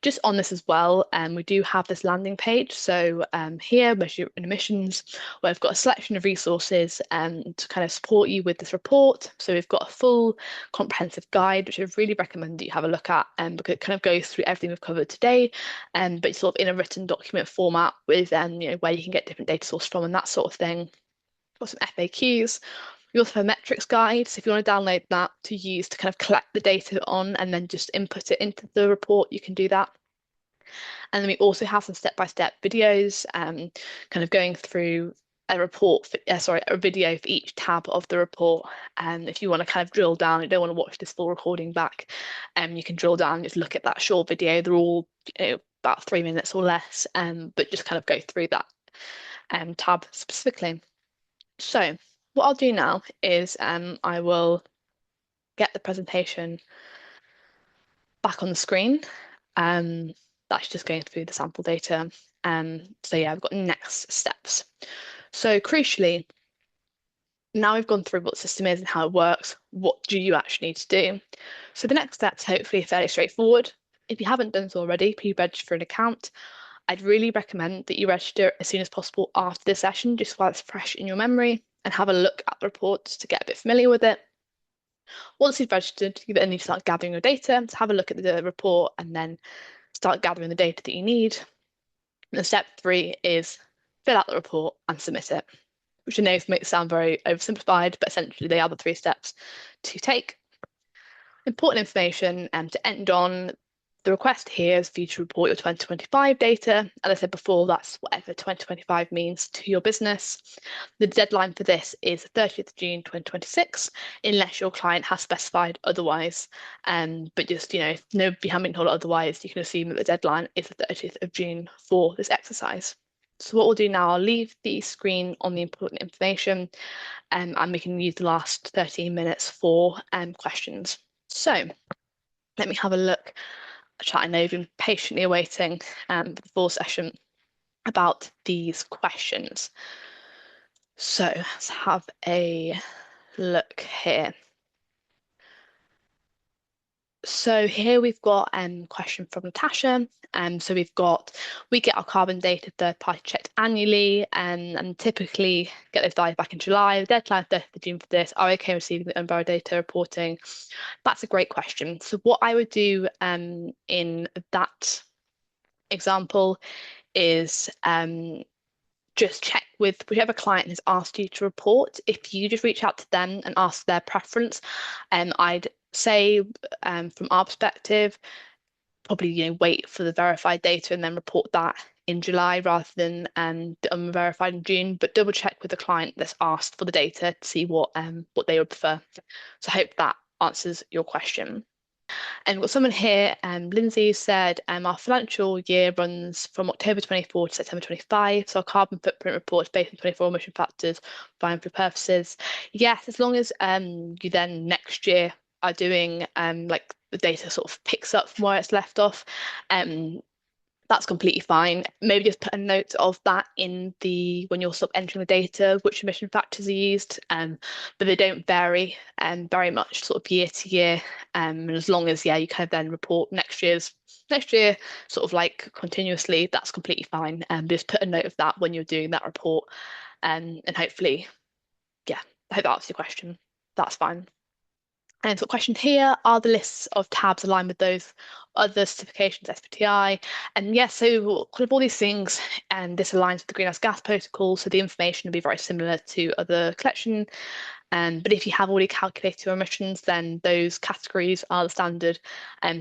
Just on this as well, we do have this landing page. So here, measure emissions, where we've got a selection of resources to kind of support you with this report. So we've got a full comprehensive guide, which I really recommend that you have a look at, because it kind of goes through everything we've covered today, but it's sort of in a written document format with where you can get different data sources from and that sort of thing. We've got some FAQs. We also have a metrics guide. So if you want to download that to use to kind of collect the data on and then just input it into the report, you can do that. And then we also have some step-by-step videos, kind of going through a video for each tab of the report. And if you want to kind of drill down, you don't want to watch this full recording back, you can drill down and just look at that short video. They're all about 3 minutes or less, but just kind of go through that tab specifically. So what I'll do now is I will get the presentation back on the screen. That's just going through the sample data. So yeah, I've got next steps. So crucially, now we've gone through what the system is and how it works, what do you actually need to do? So the next steps hopefully are fairly straightforward. If you haven't done so already, please register for an account. I'd really recommend that you register as soon as possible after this session, just while it's fresh in your memory, and have a look at the reports to get a bit familiar with it. Once you've registered, you then need to start gathering your data, to have a look at the report and then start gathering the data that you need. And step 3 is fill out the report and submit it, which I know makes it sound very oversimplified, but essentially they are the 3 steps to take. Important information to end on. The request here is for you to report your 2025 data. As I said before, that's whatever 2025 means to your business. The deadline for this is 30th of June 2026, unless your client has specified otherwise. But just, if nobody has been told otherwise, you can assume that the deadline is the 30th of June for this exercise. So what we'll do now, I'll leave the screen on the important information, and we can use the last 13 minutes for questions. So let me have a look. I know you've been patiently awaiting for the full session about these questions. So let's have a look here. So here we've got a question from Natasha. So we get our carbon data third party checked annually, and typically get those data back in July. The deadline is 30th of June for this. Are we okay receiving the unborrowed data reporting? That's a great question. So what I would do in that example is just check with whichever client has asked you to report. If you just reach out to them and ask their preference, I'd say from our perspective, probably wait for the verified data and then report that in July rather than the unverified in June. But double check with the client that's asked for the data to see what they would prefer. So I hope that answers your question. And we've got someone here, Lindsay said, our financial year runs from October 24 to September 25. So our carbon footprint report is based on 24 emission factors for environmental purposes. Yes, as long as you then next year are doing like the data sort of picks up from where it's left off, that's completely fine. Maybe just put a note of that in when you're sort of entering the data, which emission factors are used, but they don't vary very much sort of year to year. And as long as you kind of then report next year sort of like continuously, that's completely fine. And just put a note of that when you're doing that report, and hopefully, I hope that answers your question. That's fine. And so the question here, are the lists of tabs aligned with those other certifications, SBTI? And yes, so kind of all these things, and this aligns with the greenhouse gas protocol, so the information will be very similar to other collection. But if you have already calculated your emissions, then those categories are the standard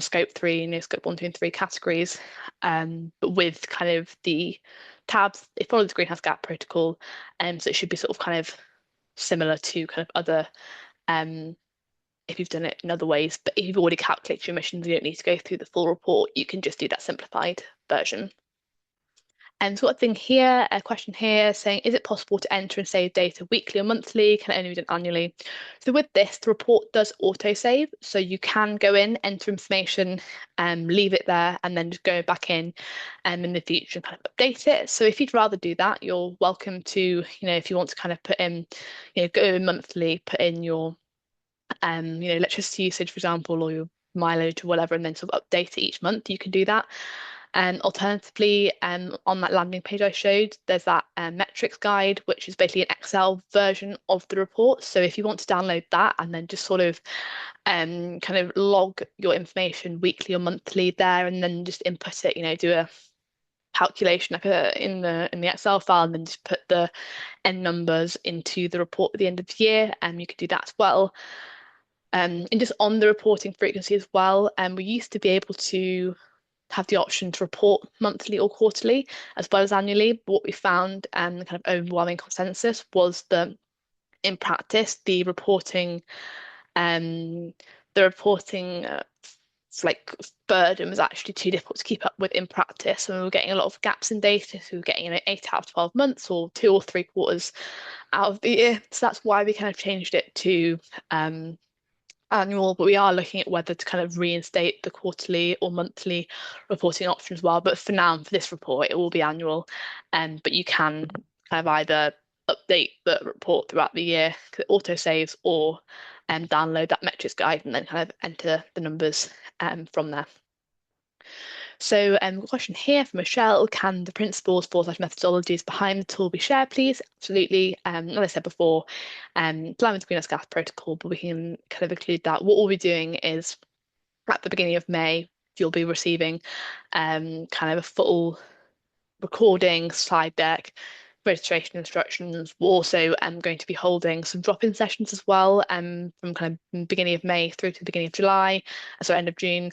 scope 3, scope 1, 2, and 3 categories. But with kind of the tabs, it follows the greenhouse gas protocol, so it should be sort of kind of similar to kind of other if you've done it in other ways. But if you've already calculated your emissions, you don't need to go through the full report. You can just do that simplified version. And so, a question here saying, is it possible to enter and save data weekly or monthly? Can it only be done annually? So with this, the report does auto-save. So you can go in, enter information, leave it there, and then just go back in in the future and kind of update it. So if you'd rather do that, you're welcome to, if you want to kind of put in, go in monthly, put in your electricity usage, for example, or your mileage or whatever, and then sort of update it each month, you can do that. And alternatively, on that landing page I showed, there's that metrics guide, which is basically an Excel version of the report. So if you want to download that and then just sort of kind of log your information weekly or monthly there, and then just input it, do a calculation like in the Excel file, and then just put the end numbers into the report at the end of the year, and you could do that as well. And just on the reporting frequency as well, we used to be able to have the option to report monthly or quarterly as well as annually. But what we found, and the kind of overwhelming consensus, was that in practice, um, the reporting like burden was actually too difficult to keep up with in practice, and we were getting a lot of gaps in data. So we were getting 8 out of 12 months or 2 or 3 quarters out of the year. So that's why we kind of changed it to annual, but we are looking at whether to kind of reinstate the quarterly or monthly reporting option as well. But for now, for this report, it will be annual. But you can kind of either update the report throughout the year, 'cause it auto saves, or download that metrics guide and then kind of enter the numbers from there. So, a question here from Michelle: can the principles, methodologies behind the tool be shared, please? Absolutely. As I said before, line with the Greenhouse Gas Protocol, but we can kind of include that. What we'll be doing is at the beginning of May, you'll be receiving kind of a full recording, slide deck, registration instructions. We're also going to be holding some drop-in sessions as well, from kind of beginning of May through to the beginning of July, so end of June.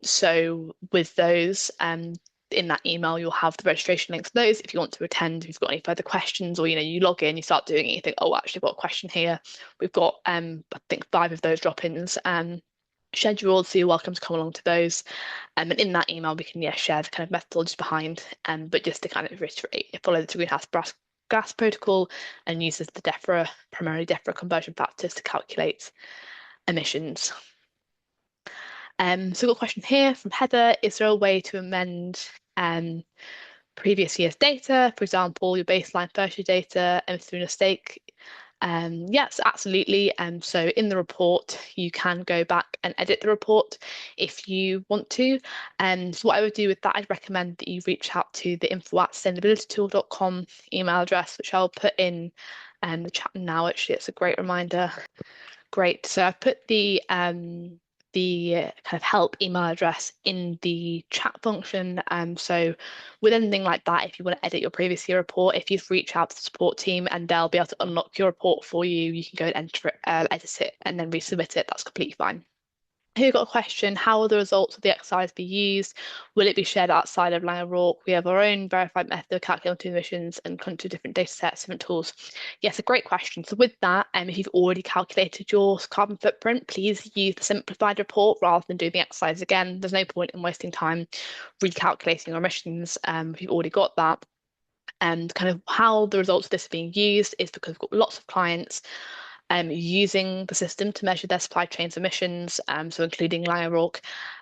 So with those, in that email, you'll have the registration links for those if you want to attend, if you've got any further questions, or you log in, you start doing it, you think, oh, actually, I've got a question here. We've got I think 5 of those drop-ins scheduled, so you're welcome to come along to those. And in that email, we can share the kind of methodologies behind, but just to kind of reiterate, follow the greenhouse gas protocol and uses the primarily DEFRA conversion factors to calculate emissions. So we've got a question here from Heather: is there a way to amend previous year's data, for example, your baseline first year data, and through a mistake Yes, absolutely. So in the report, you can go back and edit the report if you want to. So what I would do with that, I'd recommend that you reach out to the info@sustainabilitytool.com email address, which I'll put in the chat now. Actually, it's a great reminder. Great. So I've put the kind of help email address in the chat function. So with anything like that, if you want to edit your previous year report, if you've reached out to the support team and they'll be able to unlock your report for you, you can go and enter it, edit it, and then resubmit it. That's completely fine. Who got a question? How will the results of the exercise be used? Will it be shared outside of Lang O'Rourke? We have our own verified method of calculating emissions and country different data sets, different tools. Yes, a great question. So with that, if you've already calculated your carbon footprint, please use the simplified report rather than doing the exercise again. There's no point in wasting time recalculating your emissions if you've already got that. And kind of how the results of this are being used is because we've got lots of clients using the system to measure their supply chain's emissions, so including Lang O'Rourke.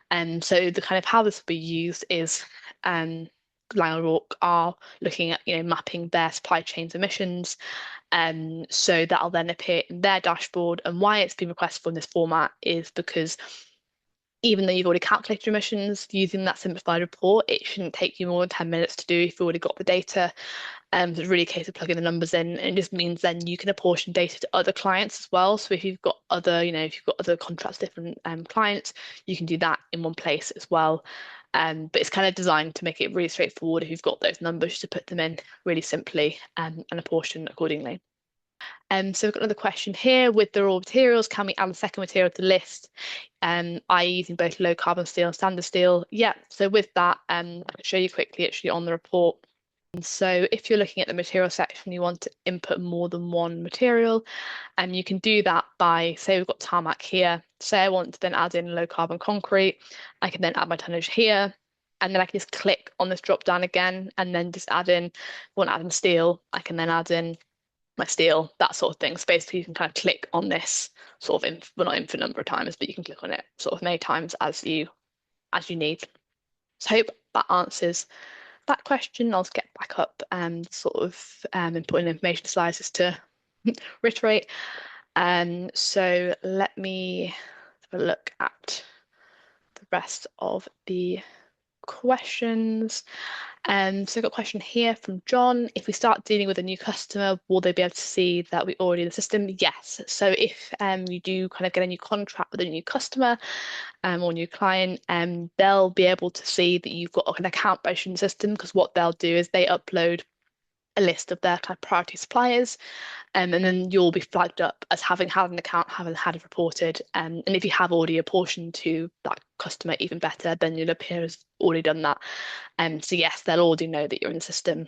And so the kind of how this will be used is Lang O'Rourke are looking at mapping their supply chain's emissions. So that'll then appear in their dashboard. And why it's been requested from this format is because even though you've already calculated your emissions using that simplified report, it shouldn't take you more than 10 minutes to do if you've already got the data. So it's really a case of plugging the numbers in, and it just means then you can apportion data to other clients as well. So if you've got other, if you've got other contracts, different clients, you can do that in one place as well. But it's kind of designed to make it really straightforward if you've got those numbers to put them in really simply and apportion accordingly. So we've got another question here. With the raw materials, can we add a second material to the list, i.e. using both low carbon steel and standard steel? Yeah, so with that, I can show you quickly actually on the report. So if you're looking at the material section, you want to input more than one material, and you can do that by, say we've got tarmac here. Say I want to then add in low carbon concrete. I can then add my tonnage here, and then I can just click on this drop down again, and then just add in, if I want to add in steel, I can then add in my steel, that sort of thing. So basically you can kind of click on this sort of, well, not infinite number of times, but you can click on it sort of many times as you need. So I hope that answers that question. I'll get back up and sort of important information slides just to reiterate. So let me have a look at the rest of the questions. So I've got a question here from John. If we start dealing with a new customer, will they be able to see that we already in the system? Yes. So if you do kind of get a new contract with a new customer or new client, they'll be able to see that you've got an account management system, because what they'll do is they upload a list of their kind of priority suppliers, and then you'll be flagged up as having had an account, having had it reported. And if you have already apportioned to that customer, even better, then you'll appear as already done that. So yes, they'll already know that you're in the system.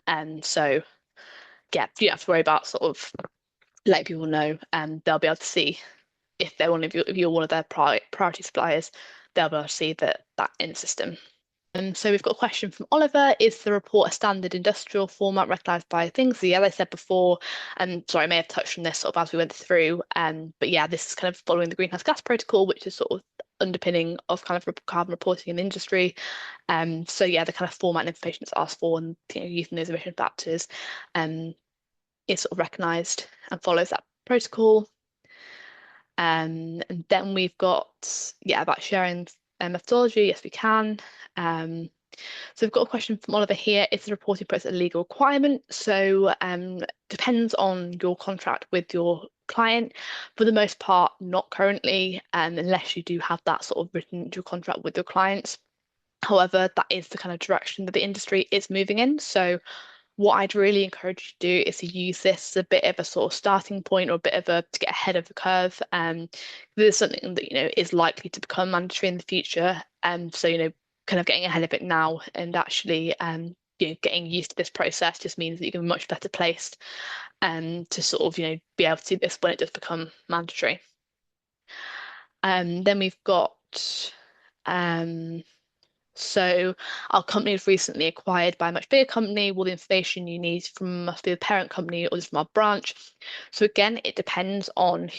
And so yeah, you don't have to worry about sort of letting people know, and they'll be able to see if they're one of you, if you're one of their priority suppliers, they'll be able to see that in the system. And so we've got a question from Oliver. Is the report a standard industrial format recognized by things? So yeah, as I said before, and sorry, I may have touched on this sort of as we went through, but yeah, this is kind of following the greenhouse gas protocol, which is sort of underpinning of kind of carbon reporting in the industry. So yeah, the kind of format and information that's asked for, and using those emission factors is sort of recognized and follows that protocol. And then we've got, yeah, about sharing methodology. Yes, we can. So we've got a question from Oliver here. Is the reporting process a legal requirement? So depends on your contract with your client. For the most part, not currently, unless you do have that sort of written into your contract with your clients. However, that is the kind of direction that the industry is moving in. So what I'd really encourage you to do is to use this as a bit of a sort of starting point, or a bit of a to get ahead of the curve. This is something that is likely to become mandatory in the future. So kind of getting ahead of it now and actually getting used to this process just means that you can be much better placed to sort of be able to do this when it does become mandatory. Then we've got so our company is recently acquired by a much bigger company. Will the information you need must be the parent company or just from our branch? So again, it depends on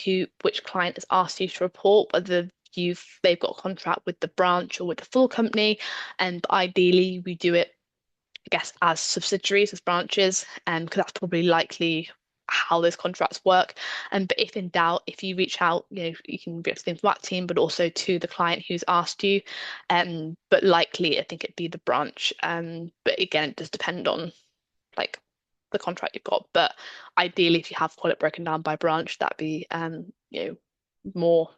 which client has asked you to report, whether they've got a contract with the branch or with the full company. And ideally, we do it, I guess, as subsidiaries, as branches, because that's probably likely how those contracts work. And but if in doubt, if you reach out, you can reach out to the Infowat team, but also to the client who's asked you. But likely, I think it'd be the branch. But again, it does depend on like the contract you've got. But ideally, if you have got it broken down by branch, that'd be more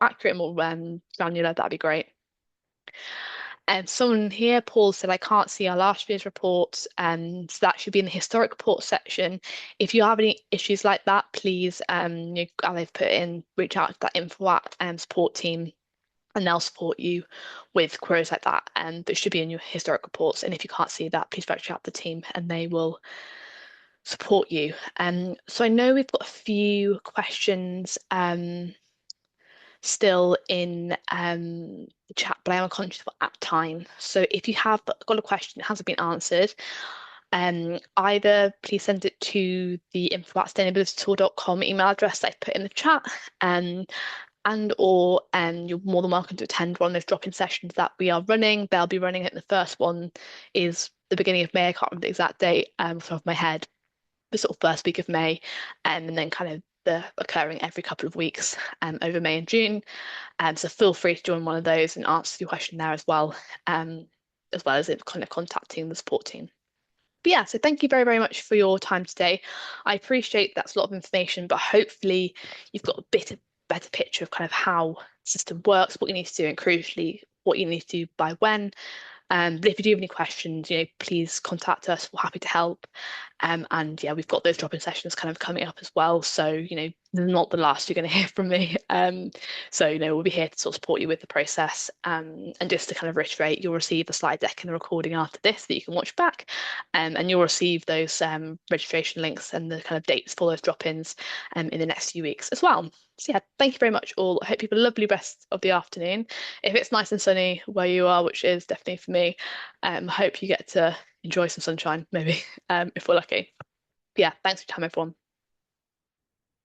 accurate, more granular. That'd be great. And someone here, Paul, said, I can't see our last year's reports, and so that should be in the historic report section. If you have any issues like that, please, as they've put in, reach out to that InfoApp support team, and they'll support you with queries like that. And that should be in your historic reports. And if you can't see that, please reach out to the team, and they will support you. So I know we've got a few questions. Still in the chat, but I am conscious of at time. So if you have got a question that hasn't been answered, either please send it to the info@sustainabilitytool.com email address that I've put in the chat, and or you're more than welcome to attend one of those drop-in sessions that we are running. They'll be running it. The first one is the beginning of May. I can't remember the exact date off the top of my head, the sort of first week of May, and then kind of the occurring every couple of weeks over May and June. So feel free to join one of those and answer your question there as well as it kind of contacting the support team. But yeah, so thank you very, very much for your time today. I appreciate that's a lot of information, but hopefully you've got a better picture of kind of how the system works, what you need to do, and crucially, what you need to do by when. But if you do have any questions, please contact us. We're happy to help. And yeah, we've got those drop-in sessions kind of coming up as well. So, they're not the last you're going to hear from me. So, we'll be here to sort of support you with the process. And just to kind of reiterate, you'll receive the slide deck and the recording after this that you can watch back. And you'll receive those registration links and the kind of dates for those drop-ins in the next few weeks as well. So yeah, thank you very much all. I hope you have a lovely rest of the afternoon. If it's nice and sunny where you are, which is definitely for me, I hope you get to enjoy some sunshine, maybe, if we're lucky. Yeah, thanks for your time, everyone.